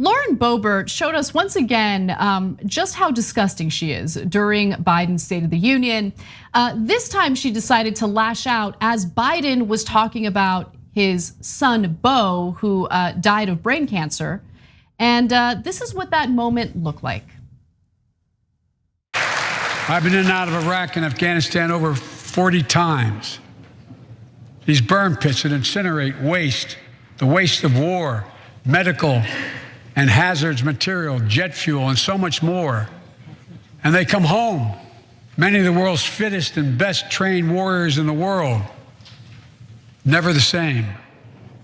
Lauren Boebert showed us once again just how disgusting she is during Biden's State of the Union. This time she decided to lash out as Biden was talking about his son, Beau, who died of brain cancer. And this is what that moment looked like. I've been in and out of Iraq and Afghanistan over 40 times. These burn pits that incinerate waste, the waste of war, medical and hazards material, jet fuel, and so much more. And they come home, many of the world's fittest and best trained warriors in the world. Never the same.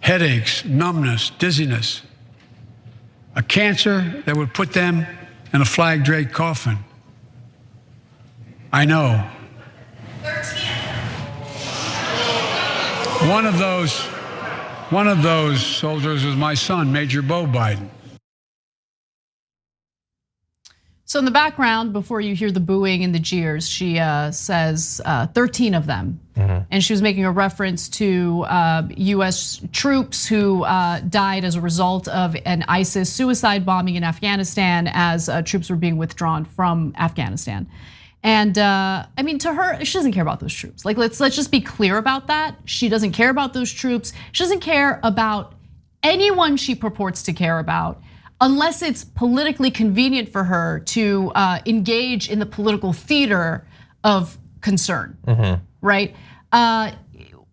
Headaches, numbness, dizziness. A cancer that would put them in a flag-draped coffin. I know. 13. One of those soldiers was my son, Major Beau Biden. So in the background, before you hear the booing and the jeers, she says 13 of them. And she was making a reference to US troops who died as a result of an ISIS suicide bombing in Afghanistan as troops were being withdrawn from Afghanistan. And I mean, to her, she doesn't care about those troops. Like, let's just be clear about that. She doesn't care about those troops. She doesn't care about anyone she purports to care about, unless it's politically convenient for her to engage in the political theater of concern, right?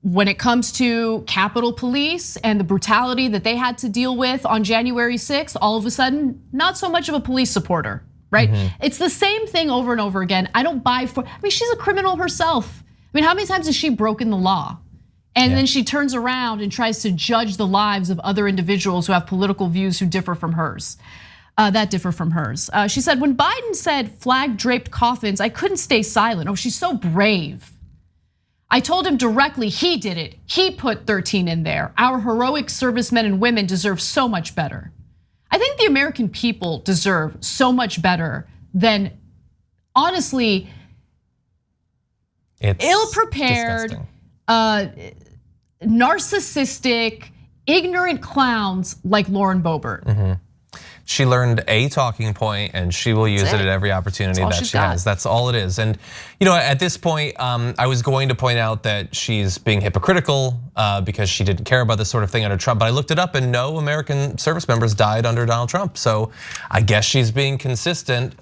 When it comes to Capitol Police and the brutality that they had to deal with on January 6th, all of a sudden, not so much of a police supporter, right? It's the same thing over and over again. I don't buy for, I mean, she's a criminal herself. I mean, how many times has she broken the law? And then she turns around and tries to judge the lives of other individuals who have political views who differ from hers, that differ from hers. She said, when Biden said flag-draped coffins, I couldn't stay silent. Oh, she's so brave. I told him directly he did it. He put 13 in there. Our heroic servicemen and women deserve so much better. I think the American people deserve so much better than, honestly, ill-prepared, narcissistic, ignorant clowns like Lauren Boebert. She learned a talking point and she will use it at every opportunity that she has. That's all it is. And at this point, I was going to point out that she's being hypocritical because she didn't care about this sort of thing under Trump. But I looked it up and no American service members died under Donald Trump. So I guess she's being consistent.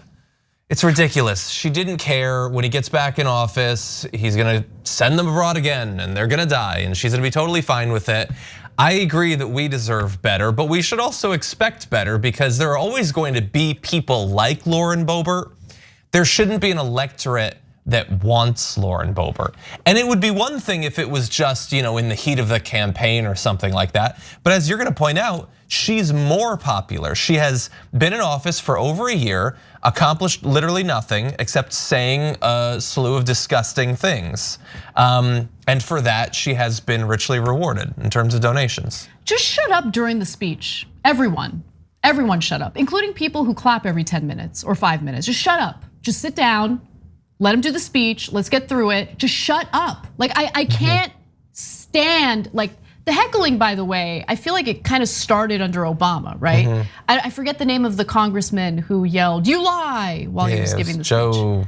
It's ridiculous. She didn't care. When he gets back in office, he's gonna send them abroad again and they're gonna die and she's gonna be totally fine with it. I agree that we deserve better, but we should also expect better because there are always going to be people like Lauren Boebert. There shouldn't be an electorate that wants Lauren Boebert. And it would be one thing if it was just, in the heat of the campaign or something like that. But as you're gonna point out, she's more popular. She has been in office for over a year, accomplished literally nothing except saying a slew of disgusting things. And for that, she has been richly rewarded in terms of donations. Just shut up during the speech, everyone. Everyone shut up, including people who clap every 10 minutes or 5 minutes. Just shut up, just sit down, let him do the speech, let's get through it. Just shut up. Like I can't stand, like the heckling, by the way, I feel like it kind of started under Obama, right? I forget the name of the congressman who yelled, "You lie," while he was giving the speech.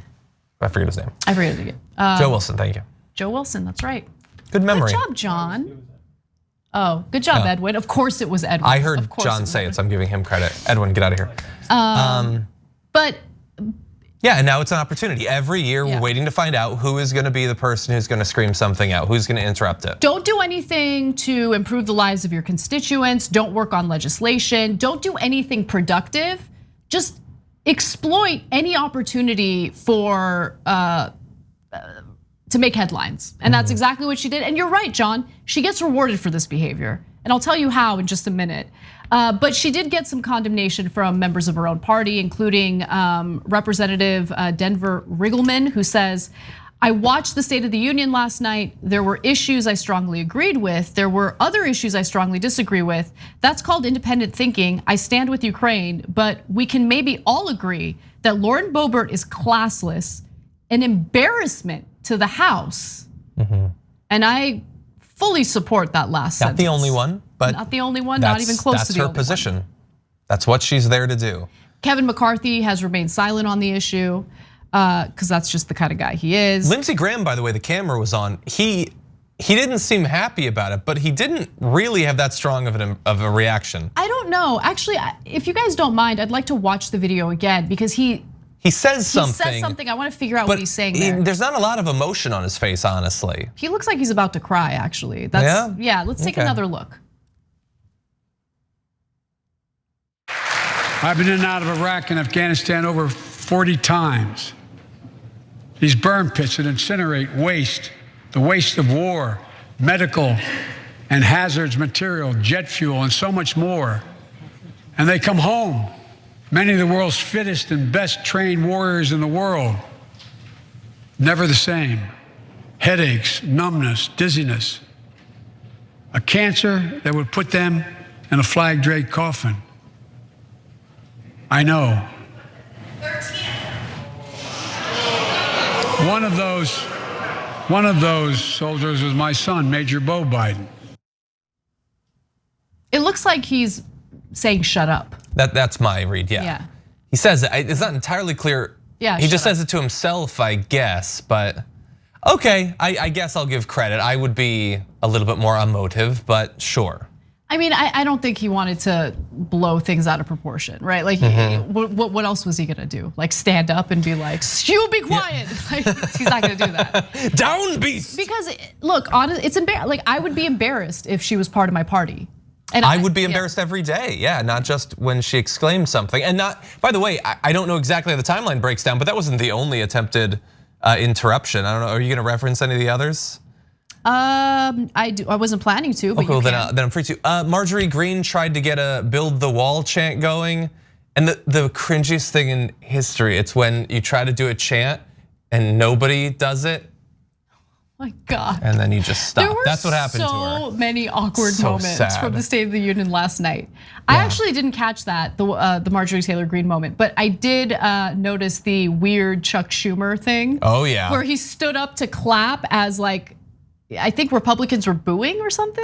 I forget his name. I forget it again. Joe Wilson, thank you. Joe Wilson, that's right. Good memory. Good job, John. Oh, good job, Edwin. Of course it was Edwin. I heard John say it, so I'm giving him credit. Edwin, get out of here. But yeah, and now it's an opportunity. Every year we're waiting to find out who is gonna be the person who's gonna scream something out, who's gonna interrupt it. Don't do anything to improve the lives of your constituents. Don't work on legislation. Don't do anything productive. Just exploit any opportunity for to make headlines. And that's exactly what she did. And you're right, John, she gets rewarded for this behavior. And I'll tell you how in just a minute. But she did get some condemnation from members of her own party, including Representative Denver Riggleman, who says, I watched the State of the Union last night. There were issues I strongly agreed with. There were other issues I strongly disagree with. That's called independent thinking. I stand with Ukraine, but we can maybe all agree that Lauren Boebert is classless, an embarrassment to the House. And I fully support that last sentence. Not the only one, but not the only one, not even close to the only one. That's her position. That's what she's there to do. Kevin McCarthy has remained silent on the issue because that's just the kind of guy he is. Lindsey Graham, by the way, the camera was on. He didn't seem happy about it, but he didn't really have that strong of a reaction. I don't know. Actually, if you guys don't mind, I'd like to watch the video again because he says something. I want to figure out what he's saying there. There's not a lot of emotion on his face, honestly. He looks like he's about to cry, actually. Yeah, let's take another look. I've been in and out of Iraq and Afghanistan over 40 times. These burn pits that incinerate waste, the waste of war, medical and hazards material, jet fuel, and so much more. And they come home. Many of the world's fittest and best trained warriors in the world. Never the same. Headaches, numbness, dizziness. A cancer that would put them in a flag-draped coffin. I know. One of those soldiers was my son, Major Beau Biden. It looks like he's saying shut up. That's my read, yeah. He says it, it's not entirely clear. Yeah, he just says it to himself, I guess, but okay, I guess I'll give credit. I would be a little bit more emotive, but sure. I mean, I don't think he wanted to blow things out of proportion, right? Like, what else was he gonna do? Like, stand up and be like, "You be quiet." Like, he's not gonna do that. Down, beast. Because look, honestly, it's embarrassing. Like, I would be embarrassed if she was part of my party. And I would be embarrassed every day, yeah, not just when she exclaimed something. And not, by the way, I don't know exactly how the timeline breaks down, but that wasn't the only attempted interruption. I don't know, are you gonna reference any of the others? I wasn't planning to, but okay, then I'm free to. Marjorie Greene tried to get a "build the wall" chant going. And the cringiest thing in history, it's when you try to do a chant and nobody does it. My God. And then you just stop. That's what happened to her. So many awkward moments from the State of the Union last night. I actually didn't catch that, the Marjorie Taylor Greene moment, but I did notice the weird Chuck Schumer thing. Oh yeah. Where he stood up to clap as like, I think Republicans were booing or something.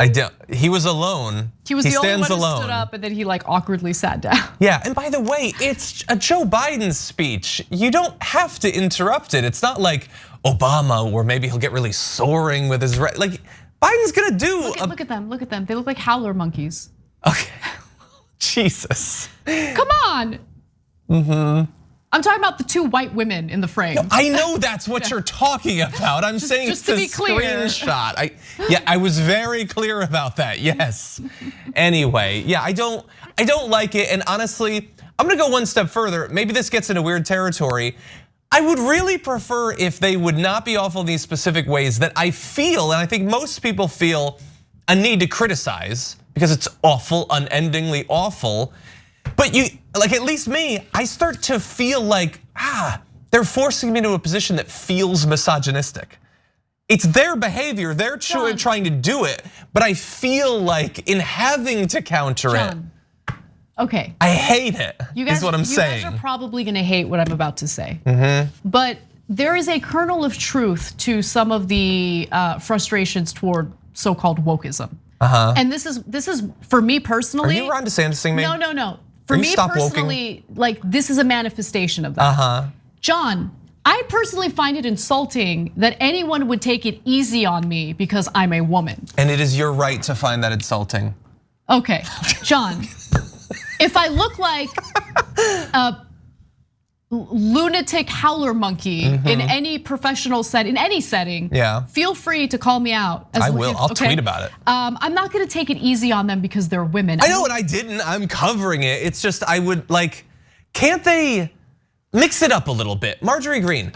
He was alone. He was the only one who stood up and then he like awkwardly sat down. Yeah, and by the way, it's a Joe Biden speech. You don't have to interrupt it. It's not like Obama where maybe he'll get really soaring with his, like Biden's gonna do. Look at them. They look like howler monkeys. Okay, Jesus. Come on. I'm talking about the two white women in the frame. I know that's what you're talking about. I'm saying it's a screenshot. I was very clear about that. Yes. Anyway, yeah, I don't like it, and honestly, I'm gonna go one step further. Maybe this gets into weird territory. I would really prefer if they would not be awful in these specific ways that I feel, and I think most people feel, a need to criticize because it's awful, unendingly awful. But like at least me, I start to feel like, they're forcing me into a position that feels misogynistic. It's their behavior, they're trying to do it, but I feel like in having to counter it. Okay. I hate it, is what I'm saying. You guys are probably gonna hate what I'm about to say. But there is a kernel of truth to some of the frustrations toward so-called wokeism. And this is for me personally. Are you Ron DeSantis-ing me? No. For me personally, like this is a manifestation of that. John, I personally find it insulting that anyone would take it easy on me because I'm a woman. And it is your right to find that insulting. Okay, John, if I look like a lunatic howler monkey in any professional setting, in any setting, feel free to call me out. I will, I'll tweet about it. I'm not gonna take it easy on them because they're women. I know, and I didn't, I'm covering it. It's just, I would like, can't they mix it up a little bit? Marjorie Greene,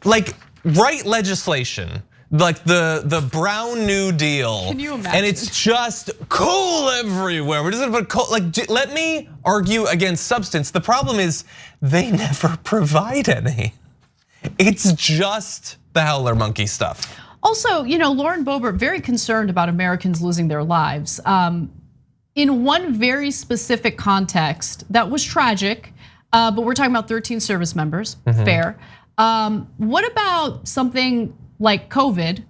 like write legislation, like the Brown New Deal. Can you imagine? And it's just coal everywhere. We're just gonna put coal, like let me argue against substance. The problem is they never provide any. It's just the howler monkey stuff. Also, Lauren Boebert, very concerned about Americans losing their lives. In one very specific context that was tragic, but we're talking about 13 service members, fair. What about something like COVID,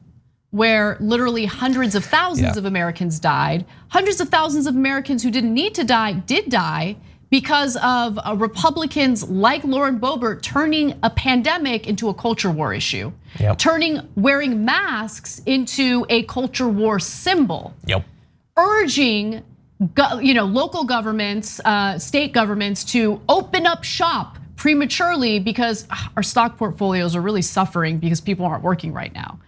where literally hundreds of thousands of Americans died, hundreds of thousands of Americans who didn't need to die did die, because of Republicans like Lauren Boebert turning a pandemic into a culture war issue, turning wearing masks into a culture war symbol, urging local governments, state governments to open up shop prematurely because our stock portfolios are really suffering because people aren't working right now.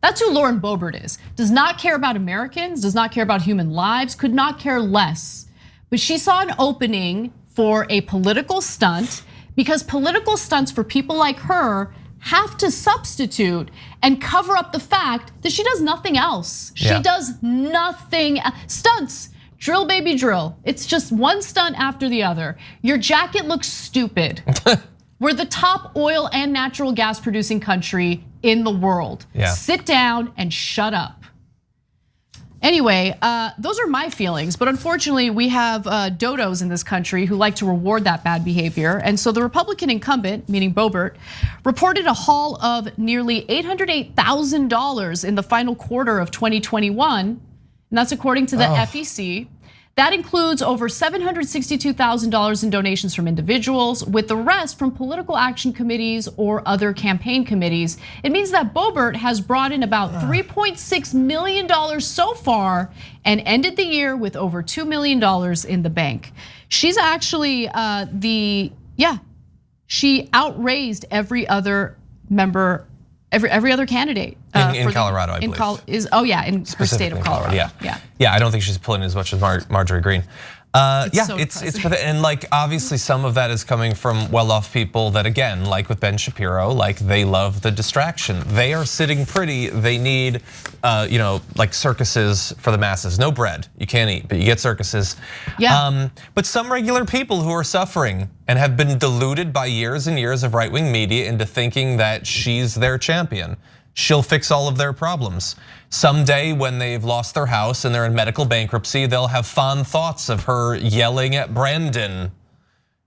That's who Lauren Boebert is. Does not care about Americans, does not care about human lives, could not care less. But she saw an opening for a political stunt because political stunts for people like her have to substitute and cover up the fact that she does nothing else. She does nothing. Stunts, drill baby drill. It's just one stunt after the other. Your jacket looks stupid. We're the top oil and natural gas producing country in the world. Sit down and shut up. Anyway, those are my feelings, but unfortunately we have dodos in this country who like to reward that bad behavior. And so the Republican incumbent, meaning Boebert, reported a haul of nearly $808,000 in the final quarter of 2021. And that's according to the FEC. That includes over $762,000 in donations from individuals, with the rest from political action committees or other campaign committees. It means that Boebert has brought in about $3.6 million so far and ended the year with over $2 million in the bank. She's actually she outraised every other member, every other candidate in Colorado, I believe. In the state of Colorado. Yeah, I don't think she's pulling as much as Marjorie Greene. It's and like obviously some of that is coming from well-off people that, again, like with Ben Shapiro, like they love the distraction. They are sitting pretty. They need like circuses for the masses. No bread, you can't eat, but you get circuses. But some regular people who are suffering and have been deluded by years and years of right-wing media into thinking that she's their champion. She'll fix all of their problems. Someday when they've lost their house and they're in medical bankruptcy, they'll have fond thoughts of her yelling at Brandon.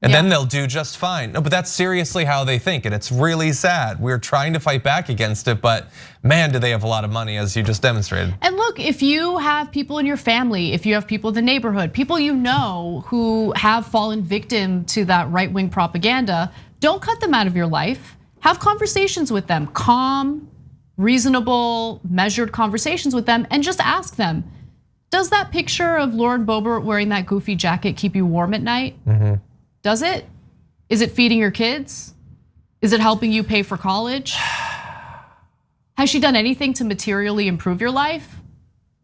And then they'll do just fine. No, but that's seriously how they think, and it's really sad. We're trying to fight back against it, but man, do they have a lot of money, as you just demonstrated. And look, if you have people in your family, if you have people in the neighborhood, people you know who have fallen victim to that right-wing propaganda, don't cut them out of your life. Have conversations with them, calm, reasonable, measured conversations with them, and just ask them, does that picture of Lauren Boebert wearing that goofy jacket keep you warm at night? Does it? Is it feeding your kids? Is it helping you pay for college? Has she done anything to materially improve your life?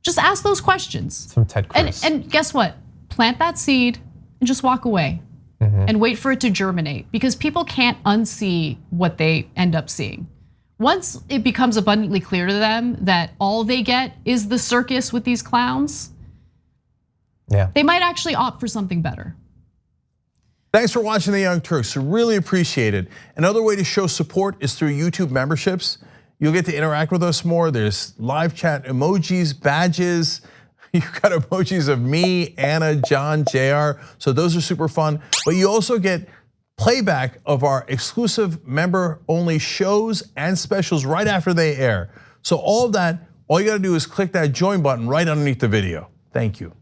Just ask those questions. From Ted Cruz. And guess what? Plant that seed and just walk away and wait for it to germinate, because people can't unsee what they end up seeing. Once it becomes abundantly clear to them that all they get is the circus with these clowns, they might actually opt for something better. Thanks for watching The Young Turks, we really appreciate it. Another way to show support is through YouTube memberships. You'll get to interact with us more. There's live chat emojis, badges. You've got emojis of me, Anna, John, JR, so those are super fun. But you also get playback of our exclusive member-only shows and specials right after they air. So all of that, all you gotta do is click that join button right underneath the video. Thank you.